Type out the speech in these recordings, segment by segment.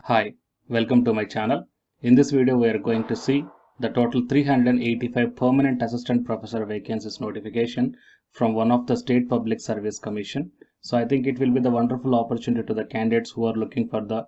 Hi, welcome to my channel. In this video, we are going to see the total 385 permanent assistant professor vacancies notification from one of the state public service commission. So I think it will be the wonderful opportunity to the candidates who are looking for the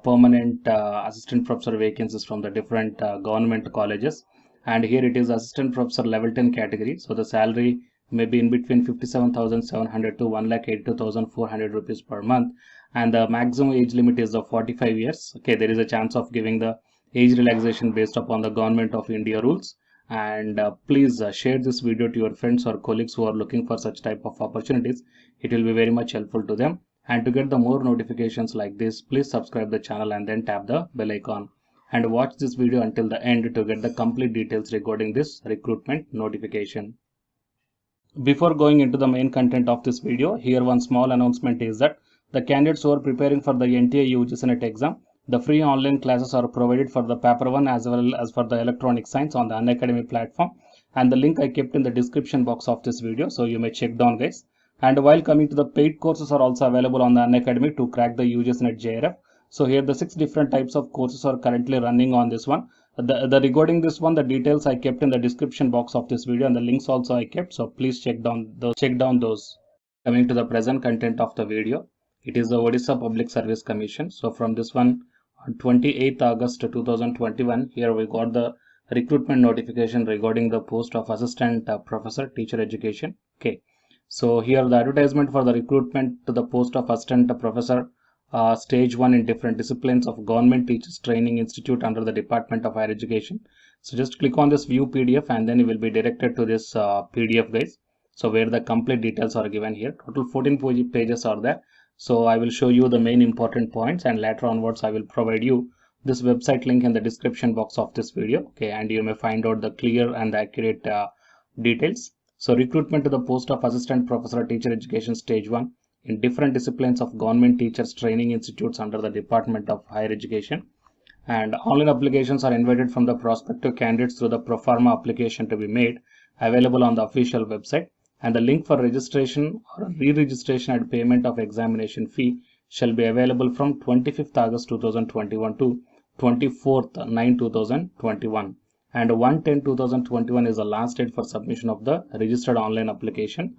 permanent assistant professor vacancies from the different government colleges. And here it is assistant professor level 10 category. So the salary may be in between 57,700 to 1,82,400 rupees per month, and the maximum age limit is of 45 years. Okay, there is a chance of giving the age relaxation based upon the government of India rules. And please share this video to your friends or colleagues who are looking for such type of opportunities. It will be very much helpful to them. And to get the more notifications like this, please subscribe the channel and then tap the bell icon and watch this video until the end to get the complete details regarding this recruitment notification. Before going into the main content of this video, here one small announcement is that the candidates who are preparing for the NTA UGC NET exam, the free online classes are provided for the paper 1 as well as for the electronic science on the Unacademy platform, and the link I kept in the description box of this video, so you may check down guys. And while coming to the paid courses are also available on the Unacademy to crack the UGC NET JRF. So here the 6 different types of courses are currently running on this one. The regarding this one, the details I kept in the description box of this video, and the links also I kept, so please check down those. Coming to the present content of the video, it is the Odisha Public Service Commission. So from this one, on 28th August 2021, here we got the recruitment notification regarding the post of assistant professor teacher education. Okay, so here the advertisement for the recruitment to the post of assistant professor stage 1 in different disciplines of Government Teachers Training Institute under the Department of Higher Education. So just click on this view PDF and then you will be directed to this PDF guys. So where the complete details are given here. Total 14 pages are there. So I will show you the main important points, and later onwards I will provide you this website link in the description box of this video. Okay, and you may find out the clear and accurate details. So recruitment to the post of assistant professor teacher education stage 1 in different disciplines of Government Teachers Training Institutes under the Department of Higher Education. And online applications are invited from the prospective candidates through the pro forma application to be made available on the official website. And the link for registration or re-registration and payment of examination fee shall be available from 25th August 2021 to 24th/9/2021. And 1/10/2021 is the last date for submission of the registered online application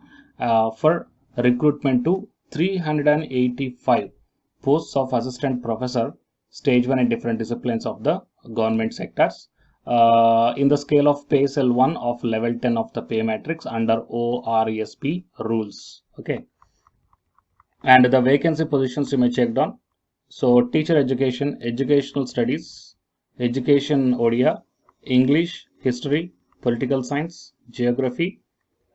for recruitment to 385 posts of assistant professor stage 1 in different disciplines of the government sectors in the scale of PSL 1 of level 10 of the pay matrix under ORSP rules. Okay, and the vacancy positions you may check down. So teacher education, educational studies, education ODIA, English, history, political science, geography,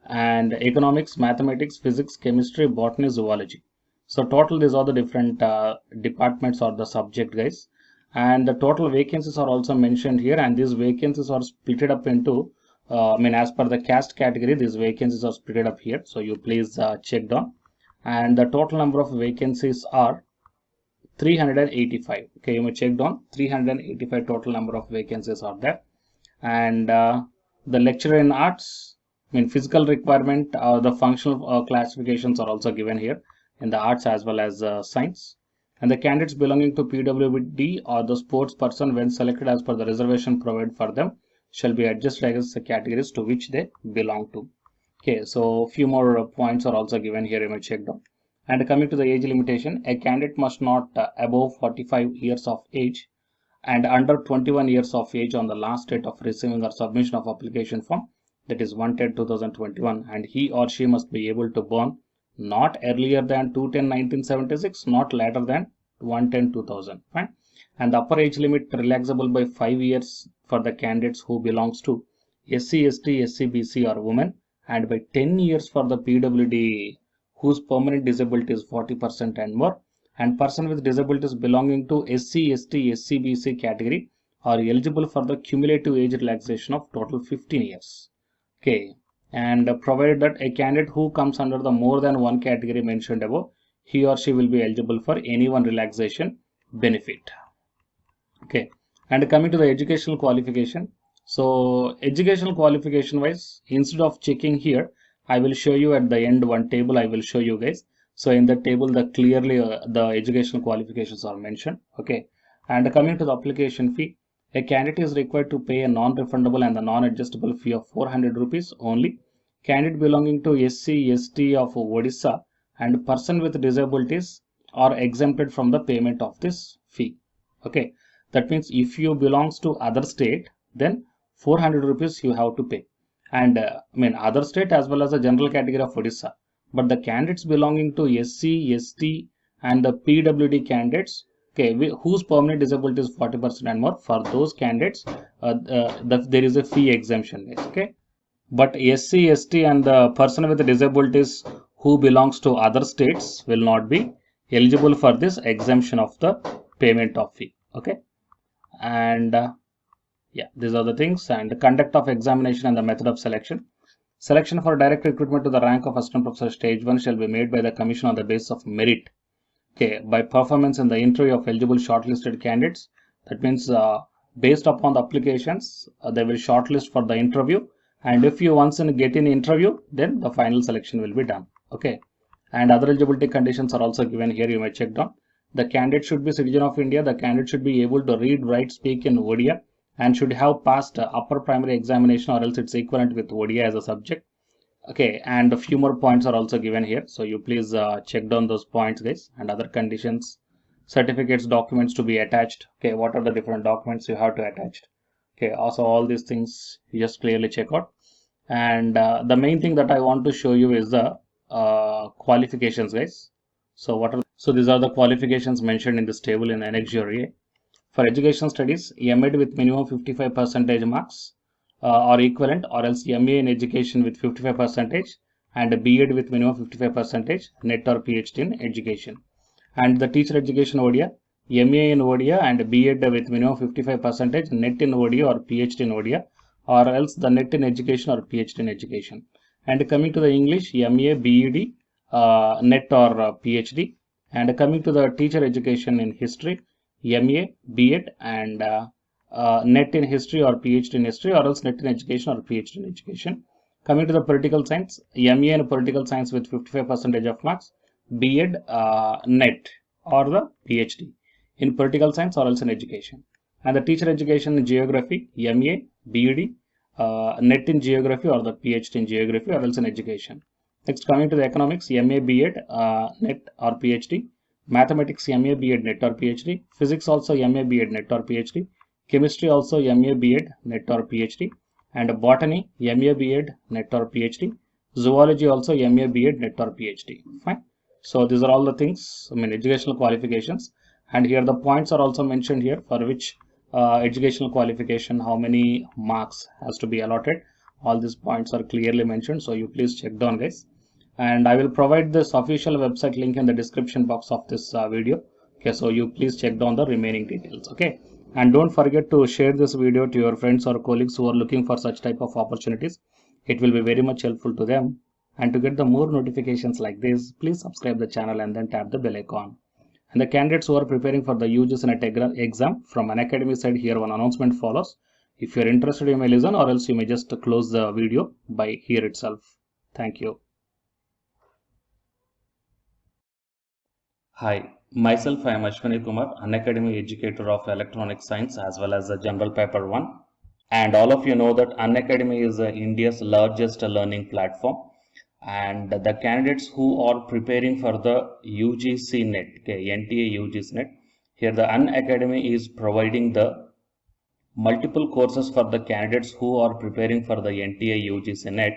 and economics, mathematics, physics, chemistry, botany, zoology. So total these are the different departments or the subject guys, and the total vacancies are also mentioned here, and these vacancies are split up into as per the caste category, these vacancies are split up here, so you please check down. And the total number of vacancies are 385. Okay, you may check down 385 total number of vacancies are there. And the lecturer in arts, physical requirement, the functional classifications are also given here in the arts as well as science. And the candidates belonging to PWD or the sports person when selected as per the reservation provided for them shall be adjusted as the categories to which they belong to. Okay, so a few more points are also given here, you may check down. And coming to the age limitation, a candidate must not above 45 years of age and under 21 years of age on the last date of receiving or submission of application form, that is 1/10/2021, and he or she must be able to born not earlier than 2/10/1976, not later than 1/10/2000. Fine. And the upper age limit relaxable by 5 years for the candidates who belongs to SC, ST, SC, BC or women, and by 10 years for the PWD whose permanent disability is 40% and more, and person with disabilities belonging to SC, ST, SC, BC category are eligible for the cumulative age relaxation of total 15 years. Okay, and provided that a candidate who comes under the more than one category mentioned above, he or she will be eligible for any one relaxation benefit. Okay, and coming to the educational qualification. So educational qualification wise, instead of checking here, I will show you at the end one table I will show you guys. So in the table, the clearly the educational qualifications are mentioned. Okay, And coming to the application fee, a candidate is required to pay a non-refundable and the non-adjustable fee of 400 rupees only. Candidate belonging to SC, ST of Odisha and person with disabilities are exempted from the payment of this fee. Okay, that means if you belongs to other state, then 400 rupees you have to pay. And other state as well as the general category of Odisha. But the candidates belonging to SC, ST and the PWD candidates, okay, whose permanent disability is 40% and more, for those candidates there is a fee exemption. Okay, but SC, ST and the person with disabilities who belongs to other states will not be eligible for this exemption of the payment of fee. Okay, and yeah, these are the things. And the conduct of examination and the method of selection. Selection for direct recruitment to the rank of assistant professor stage 1 shall be made by the commission on the basis of merit. Okay, by performance in the interview of eligible shortlisted candidates. That means based upon the applications, they will shortlist for the interview. And if you once get in interview, then the final selection will be done. Okay, and other eligibility conditions are also given here. You may check down. The candidate should be citizen of India. The candidate should be able to read, write, speak in Odia and should have passed upper primary examination or else it's equivalent with Odia as a subject. Okay, and a few more points are also given here, so you please check down those points, guys. And other conditions, certificates, documents to be attached. Okay, what are the different documents you have to attach? Okay, also all these things you just clearly check out. And the main thing that I want to show you is the qualifications, guys. So these are the qualifications mentioned in this table in Annex A. For education studies, MAd with minimum 55% marks or equivalent, or else MA in education with 55% and BEd with minimum 55% net or PhD in education. And the teacher education ODIA, MA in ODIA and BEd with minimum 55% net in ODIA or PhD in ODIA, or else the net in education or PhD in education. And coming to the English, MA, BEd, net or PhD. And coming to the teacher education in history, MA, BEd and net in history or PhD in history, or else net in education or PhD in education. Coming to the political science, MA in political science with 55% of marks, BEd net or the PhD in political science or else in education. And the teacher education in geography, MA, BEd, net in geography or the PhD in geography or else in education. Next, coming to the economics, MA, BEd, net or PhD. Mathematics, MA, BEd, net or PhD. Physics also MA, BEd, net or PhD. Chemistry also MA, BEd, net or PhD. And botany, MA, BEd, net or PhD. Zoology also MA, BEd, net or PhD. Fine. So these are all the things, educational qualifications. And here the points are also mentioned here for which educational qualification, how many marks has to be allotted. All these points are clearly mentioned. So you please check down, guys. And I will provide this official website link in the description box of this video. Okay, so you please check down the remaining details. Okay, and don't forget to share this video to your friends or colleagues who are looking for such type of opportunities. It will be very much helpful to them. And to get the more notifications like this, please subscribe the channel and then tap the bell icon. And the candidates who are preparing for the UGC NET exam from Unacademy side, here one announcement follows. If you are interested, you may listen, or else you may just close the video by here itself. Thank you. Hi, myself I am Ashwani Kumar, Unacademy educator of Electronic Science as well as the General Paper 1. And all of you know that Unacademy is India's largest learning platform. And the candidates who are preparing for the UGC NET, okay, NTA UGC NET, here the Unacademy is providing the multiple courses for the candidates who are preparing for the NTA UGC NET.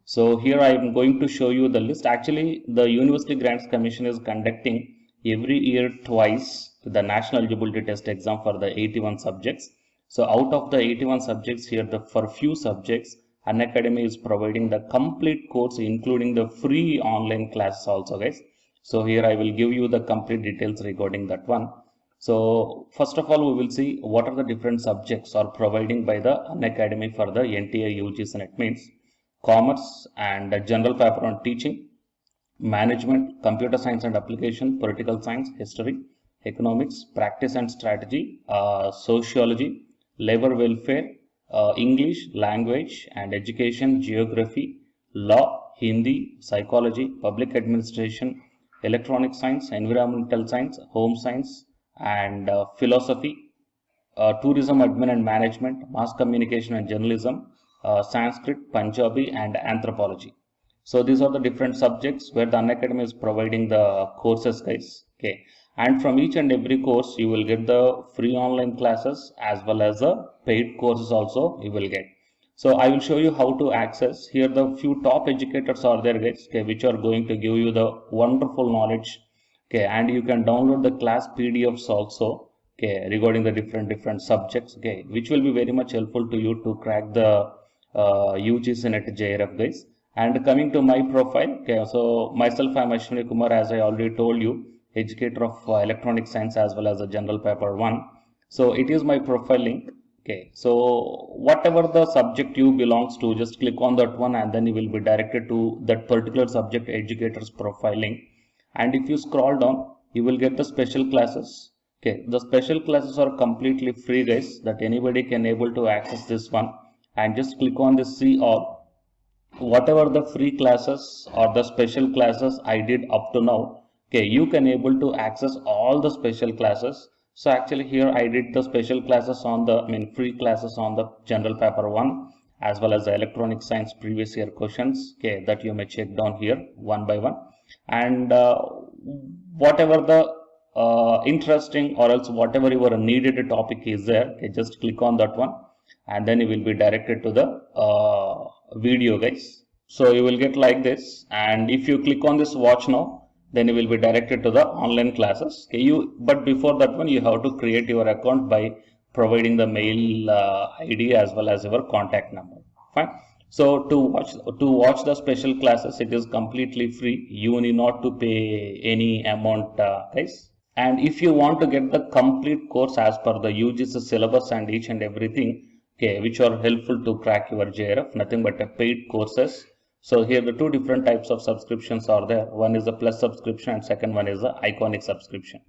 So here I am going to show you the list. Actually, the University Grants Commission is conducting every year twice the National Eligibility Test exam for the 81 subjects. So out of the 81 subjects here, for few subjects, Unacademy is providing the complete course, including the free online classes also, guys. So here I will give you the complete details regarding that one. So first of all, we will see what are the different subjects are providing by the Unacademy for the NTA UGC NET. Means commerce and general paper on teaching, management, computer science and application, political science, history, economics, practice and strategy, sociology, labor welfare, English, language and education, geography, law, Hindi, psychology, public administration, electronic science, environmental science, home science, and philosophy, tourism admin and management, mass communication and journalism, Sanskrit, Punjabi, and anthropology. So these are the different subjects where the Unacademy is providing the courses, guys. Okay, and from each and every course you will get the free online classes as well as the paid courses also you will get. So I will show you how to access. Here the few top educators are there, guys, okay, which are going to give you the wonderful knowledge. Okay, and you can download the class PDFs also, okay, regarding the different subjects, okay, which will be very much helpful to you to crack the UGC NET JRF, guys. And coming to my profile, okay, so myself, I'm Ashwini Kumar, as I already told you, educator of electronic science as well as the general paper 1. So it is my profile link. Okay, so whatever the subject you belongs to, just click on that one and then you will be directed to that particular subject educator's profile link. And if you scroll down, you will get the special classes. Okay, the special classes are completely free, guys, that anybody can able to access this one. And just click on the see all. Whatever the free classes or the special classes I did up to now, okay, you can able to access all the special classes. So actually here I did the special classes on the, free classes on the general paper 1 as well as the electronic science previous year questions, okay, that you may check down here one by one. And whatever the interesting or else whatever your needed topic is there, okay, just click on that one and then you will be directed to the video, guys. So you will get like this, and if you click on this watch now, then you will be directed to the online classes. Okay, but before that one you have to create your account by providing the mail ID as well as your contact number. Fine. So to watch the special classes, it is completely free. You need not to pay any amount, guys. And if you want to get the complete course as per the UGC syllabus and each and everything, okay, which are helpful to crack your JRF, nothing but a paid courses. So here the two different types of subscriptions are there. One is the plus subscription and second one is the iconic subscription.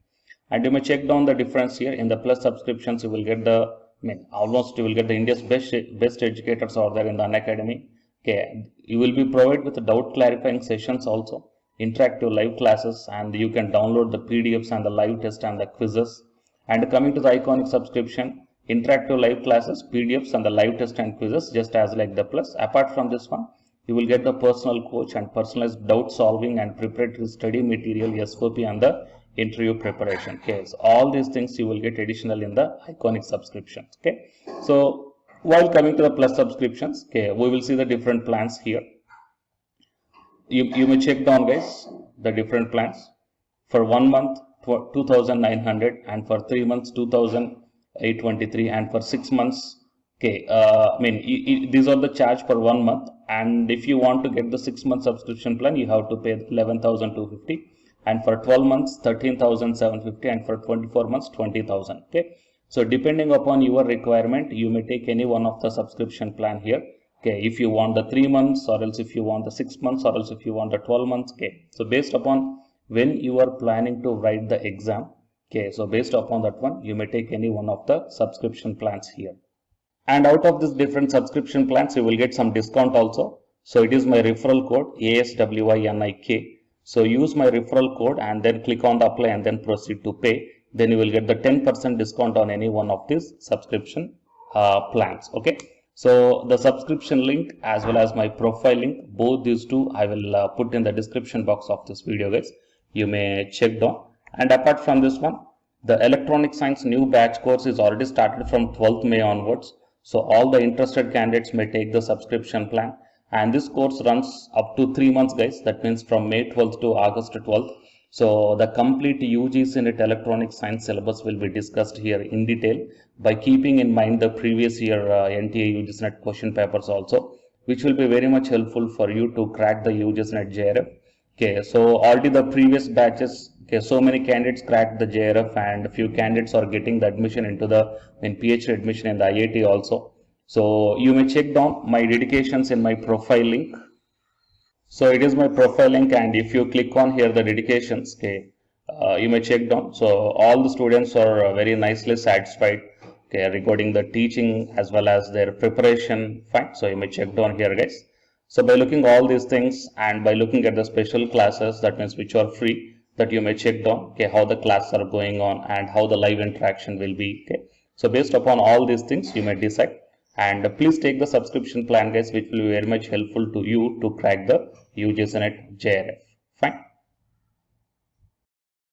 And you may check down the difference here. In the plus subscriptions, you will get the, almost you will get the India's best educators are there in the Unacademy. Okay, you will be provided with doubt clarifying sessions also, interactive live classes, and you can download the PDFs and the live test and the quizzes. And coming to the iconic subscription, interactive live classes, PDFs and the live test and quizzes, just as like the plus. Apart from this one, you will get the personal coach and personalized doubt solving and preparatory study material, SOP, and the interview preparation. Okay, so all these things you will get additional in the iconic subscription. Okay, so while coming to the plus subscriptions, okay, we will see the different plans here. You may check down, guys, the different plans. For 1 month 2,900, and for 3 months 2,823, and for 6 months, okay, these are the charge for 1 month. And if you want to get the 6-month subscription plan, you have to pay 11,250, and for 12 months 13,750, and for 24 months 20,000. Okay, so depending upon your requirement, you may take any one of the subscription plan here. Okay, if you want the 3 months, or else if you want the 6 months, or else if you want the 12 months. Okay, so based upon when you are planning to write the exam, okay, so based upon that one, you may take any one of the subscription plans here. And out of this different subscription plans, you will get some discount also. So it is my referral code ASWINIK. So use my referral code and then click on the apply and then proceed to pay. Then you will get the 10% discount on any one of these subscription plans. Okay. So the subscription link as well as my profile link, both these two I will put in the description box of this video, guys. You may check down. And apart from this one, the electronic science new batch course is already started from 12th May onwards. So all the interested candidates may take the subscription plan, and this course runs up to 3 months, guys. That means from May 12th to August 12th. So the complete UGC NET electronic science syllabus will be discussed here in detail by keeping in mind the previous year NTA UGC NET question papers also, which will be very much helpful for you to crack the UGC NET JRF. Okay, so already the previous batches, okay, so many candidates cracked the JRF, and a few candidates are getting the admission into the PhD admission in the IIT also. So you may check down my dedications in my profile link. So it is my profile link, and if you click on here the dedications, okay, you may check down. So all the students are very nicely satisfied, okay, regarding the teaching as well as their preparation. Fine. So you may check down here, guys. So by looking all these things and by looking at the special classes, that means which are free, that you may check down, okay, how the classes are going on and how the live interaction will be. Okay, so based upon all these things you may decide, and please take the subscription plan guys, which will be very much helpful to you to crack the UGC NET JRF. Fine.